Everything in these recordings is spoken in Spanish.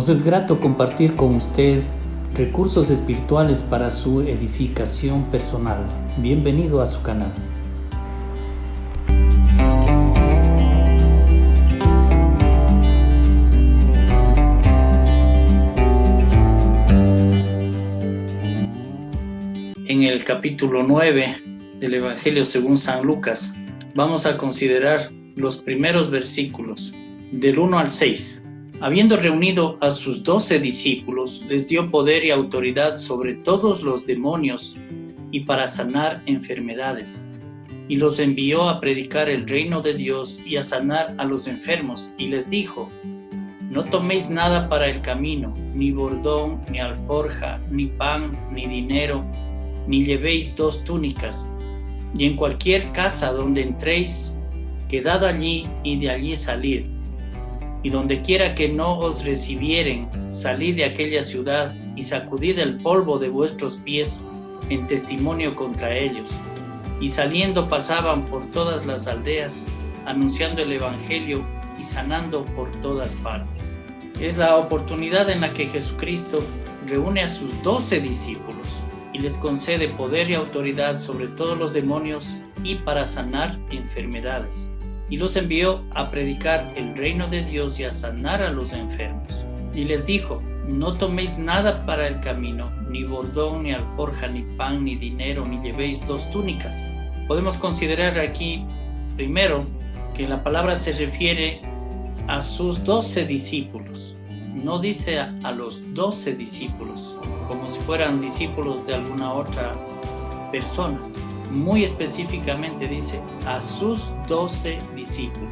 Nos es grato compartir con usted recursos espirituales para su edificación personal. Bienvenido a su canal. En el capítulo 9 del Evangelio según San Lucas, vamos a considerar los primeros versículos, del 1 al 6. Habiendo reunido a sus 12 discípulos, les dio poder y autoridad sobre todos los demonios y para sanar enfermedades. Y los envió a predicar el reino de Dios y a sanar a los enfermos. Y les dijo: no toméis nada para el camino, ni bordón, ni alforja, ni pan, ni dinero, ni llevéis 2 túnicas. Y en cualquier casa donde entréis, quedad allí y de allí salid. Y donde quiera que no os recibieren, salid de aquella ciudad y sacudid el polvo de vuestros pies en testimonio contra ellos. Y saliendo pasaban por todas las aldeas, anunciando el evangelio y sanando por todas partes. Es la oportunidad en la que Jesucristo reúne a sus 12 discípulos y les concede poder y autoridad sobre todos los demonios y para sanar enfermedades. Y los envió a predicar el reino de Dios y a sanar a los enfermos. Y les dijo: no toméis nada para el camino, ni bordón, ni alforja, ni pan, ni dinero, ni llevéis 2 túnicas. Podemos considerar aquí, primero, que la palabra se refiere a sus 12 discípulos. No dice a los 12 discípulos, como si fueran discípulos de alguna otra persona. Muy específicamente dice a sus 12 discípulos.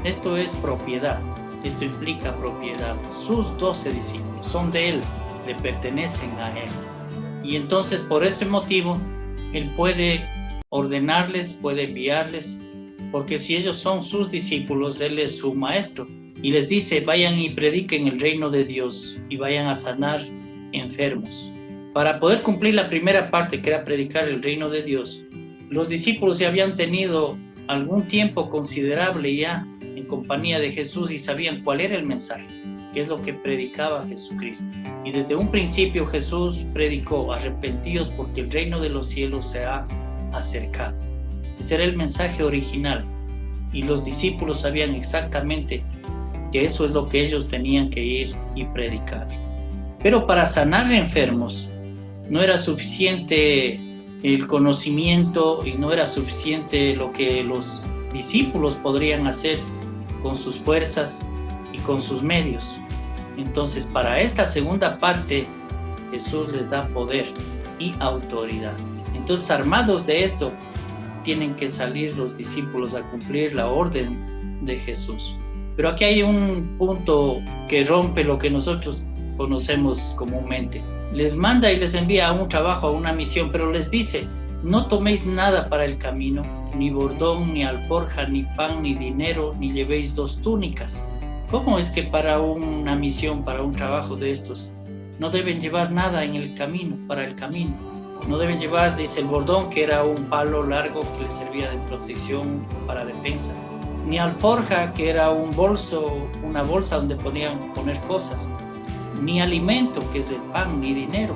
Esto es propiedad, esto implica propiedad. Sus 12 discípulos son de Él, le pertenecen a Él. Y entonces por ese motivo Él puede ordenarles, puede enviarles, porque si ellos son sus discípulos, Él es su maestro. Y les dice: vayan y prediquen el reino de Dios y vayan a sanar enfermos. Para poder cumplir la primera parte, que era predicar el reino de Dios, los discípulos ya habían tenido algún tiempo considerable ya en compañía de Jesús y sabían cuál era el mensaje, qué es lo que predicaba Jesucristo. Y desde un principio Jesús predicó: arrepentíos porque el reino de los cielos se ha acercado. Ese era el mensaje original y los discípulos sabían exactamente que eso es lo que ellos tenían que ir y predicar. Pero para sanar enfermos no era suficiente el conocimiento y no era suficiente lo que los discípulos podrían hacer con sus fuerzas y con sus medios. Entonces, para esta segunda parte, Jesús les da poder y autoridad. Entonces, armados de esto, tienen que salir los discípulos a cumplir la orden de Jesús. Pero aquí hay un punto que rompe lo que nosotros conocemos comúnmente. Les manda y les envía a un trabajo, a una misión, pero les dice: no toméis nada para el camino, ni bordón, ni alforja, ni pan, ni dinero, ni llevéis 2 túnicas. ¿Cómo es que para una misión, para un trabajo de estos, no deben llevar nada en el camino, para el camino? No deben llevar, dice, el bordón, que era un palo largo que les servía de protección para defensa, ni alforja, que era un bolso, una bolsa donde podían poner cosas, ni alimento, que es el pan, ni dinero,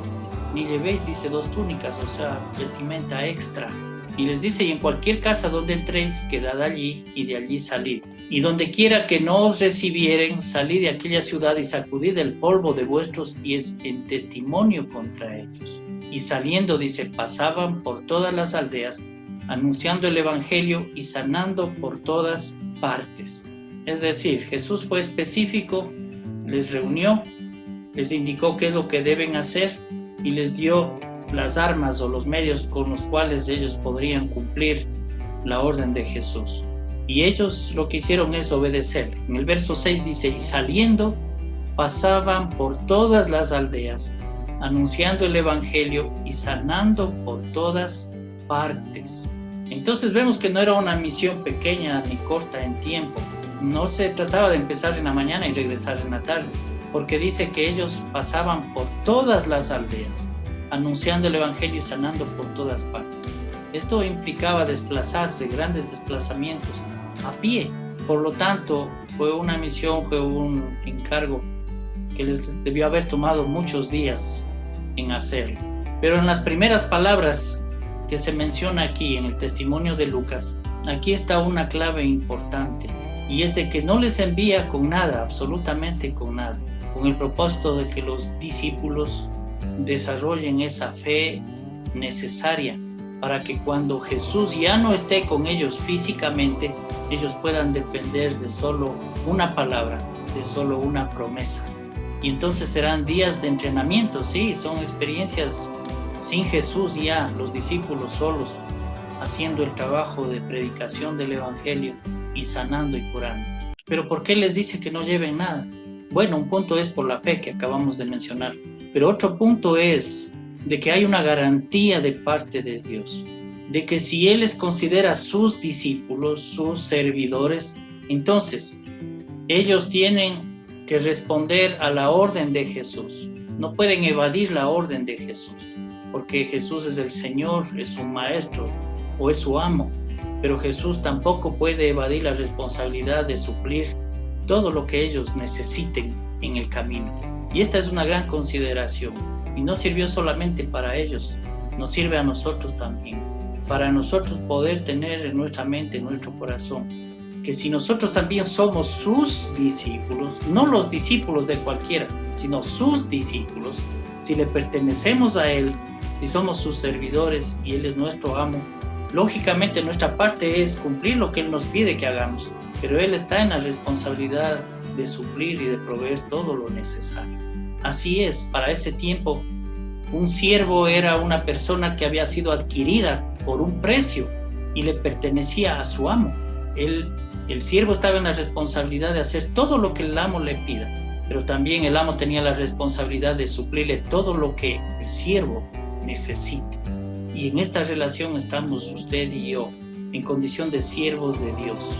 ni llevéis, dice, 2 túnicas, o sea, vestimenta extra. Y les dice: y en cualquier casa donde entréis, quedad allí y de allí salid. Y donde quiera que no os recibieren, salid de aquella ciudad y sacudid el polvo de vuestros pies en testimonio contra ellos. Y saliendo, dice, pasaban por todas las aldeas, anunciando el evangelio y sanando por todas partes. Es decir, Jesús fue específico, les reunió, les indicó qué es lo que deben hacer y les dio las armas o los medios con los cuales ellos podrían cumplir la orden de Jesús. Y ellos lo que hicieron es obedecer. En el verso 6 dice: y saliendo pasaban por todas las aldeas, anunciando el evangelio y sanando por todas partes. Entonces vemos que no era una misión pequeña ni corta en tiempo. No se trataba de empezar en la mañana y regresar en la tarde, porque dice que ellos pasaban por todas las aldeas, anunciando el evangelio y sanando por todas partes. Esto implicaba desplazarse, grandes desplazamientos, a pie. Por lo tanto, fue una misión, fue un encargo que que les debió haber tomado muchos días en hacerlo. Pero en las primeras palabras que se menciona aquí en el testimonio de Lucas, aquí está una clave importante, y es de que no les envía con nada, absolutamente con nada, con el propósito de que los discípulos desarrollen esa fe necesaria para que cuando Jesús ya no esté con ellos físicamente, ellos puedan depender de solo una palabra, de solo una promesa. Y entonces serán días de entrenamiento, sí, son experiencias sin Jesús ya, los discípulos solos, haciendo el trabajo de predicación del Evangelio y sanando y curando. Pero ¿por qué les dice que no lleven nada? Bueno, un punto es por la fe que acabamos de mencionar, pero otro punto es de que hay una garantía de parte de Dios, de que si Él les considera sus discípulos, sus servidores, entonces ellos tienen que responder a la orden de Jesús. No pueden evadir la orden de Jesús, porque Jesús es el Señor, es su maestro o es su amo, pero Jesús tampoco puede evadir la responsabilidad de suplir todo lo que ellos necesiten en el camino. Y esta es una gran consideración, y no sirvió solamente para ellos, nos sirve a nosotros también, para nosotros poder tener en nuestra mente, en nuestro corazón, que si nosotros también somos sus discípulos, no los discípulos de cualquiera, sino sus discípulos, si le pertenecemos a Él, si somos sus servidores y Él es nuestro amo, lógicamente nuestra parte es cumplir lo que Él nos pide que hagamos, pero Él está en la responsabilidad de suplir y de proveer todo lo necesario. Así es, para ese tiempo, un siervo era una persona que había sido adquirida por un precio y le pertenecía a su amo. El siervo estaba en la responsabilidad de hacer todo lo que el amo le pida, pero también el amo tenía la responsabilidad de suplirle todo lo que el siervo necesite. Y en esta relación estamos usted y yo, en condición de siervos de Dios,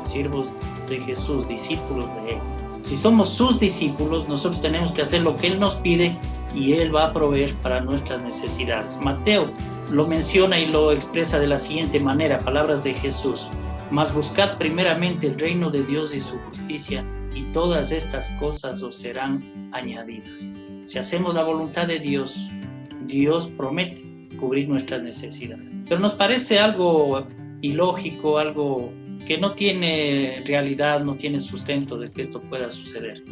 siervos de Jesús, discípulos de Él. Si somos sus discípulos, nosotros tenemos que hacer lo que Él nos pide y Él va a proveer para nuestras necesidades. Mateo lo menciona y lo expresa de la siguiente manera, palabras de Jesús: mas buscad primeramente el reino de Dios y su justicia, y todas estas cosas os serán añadidas. Si hacemos la voluntad de Dios, Dios promete cubrir nuestras necesidades. Pero nos parece algo ilógico, algo que no tiene realidad, no tiene sustento de que esto pueda suceder.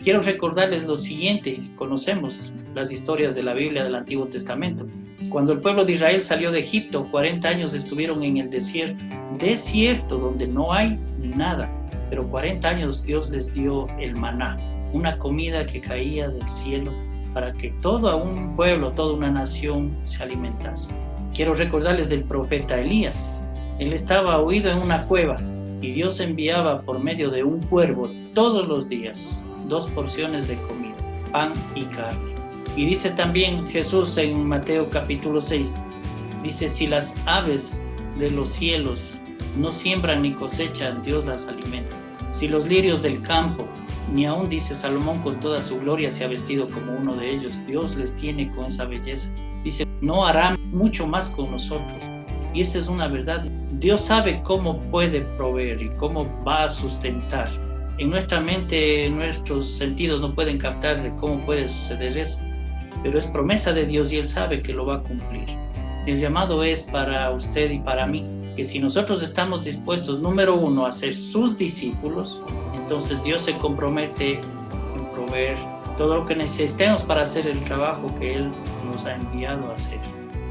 Quiero recordarles lo siguiente: conocemos las historias de la Biblia del Antiguo Testamento. Cuando el pueblo de Israel salió de Egipto, 40 años estuvieron en el desierto donde no hay nada, pero 40 años Dios les dio el maná, una comida que caía del cielo para que todo un pueblo, toda una nación se alimentase. Quiero recordarles del profeta Elías. Él estaba huido en una cueva y Dios enviaba por medio de un cuervo todos los días 2 porciones de comida, pan y carne. Y dice también Jesús en Mateo capítulo 6, dice: si las aves de los cielos no siembran ni cosechan, Dios las alimenta. Si los lirios del campo, ni aún, dice Salomón, con toda su gloria se ha vestido como uno de ellos, Dios les tiene con esa belleza. Dice, no hará mucho más con nosotros. Y esa es una verdad. Dios sabe cómo puede proveer y cómo va a sustentar. En nuestra mente, nuestros sentidos no pueden captar de cómo puede suceder eso, pero es promesa de Dios y Él sabe que lo va a cumplir. El llamado es para usted y para mí, que si nosotros estamos dispuestos, número 1, a ser sus discípulos, entonces Dios se compromete en proveer todo lo que necesitemos para hacer el trabajo que Él nos ha enviado a hacer.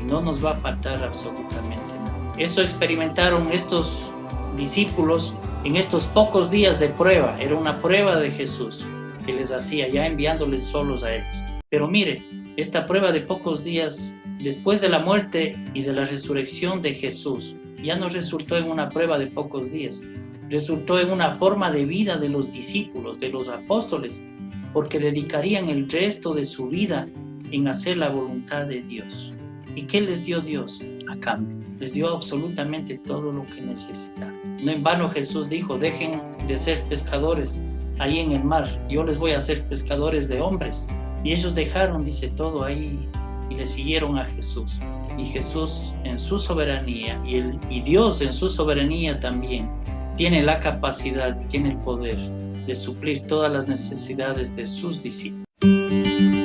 Y no nos va a faltar absolutamente nada. Eso experimentaron estos discípulos en estos pocos días de prueba. Era una prueba de Jesús que les hacía, ya enviándoles solos a ellos. Pero mire, esta prueba de pocos días después de la muerte y de la resurrección de Jesús ya no resultó en una prueba de pocos días, resultó en una forma de vida de los discípulos, de los apóstoles, porque dedicarían el resto de su vida en hacer la voluntad de Dios. ¿Y qué les dio Dios a cambio? Les dio absolutamente todo lo que necesitaban. No en vano Jesús dijo, dejen de ser pescadores ahí en el mar, yo les voy a hacer pescadores de hombres. Y ellos dejaron, dice, todo ahí y le siguieron a Jesús. Y Jesús en su soberanía y Dios en su soberanía también tiene la capacidad, tiene el poder de suplir todas las necesidades de sus discípulos. Chao.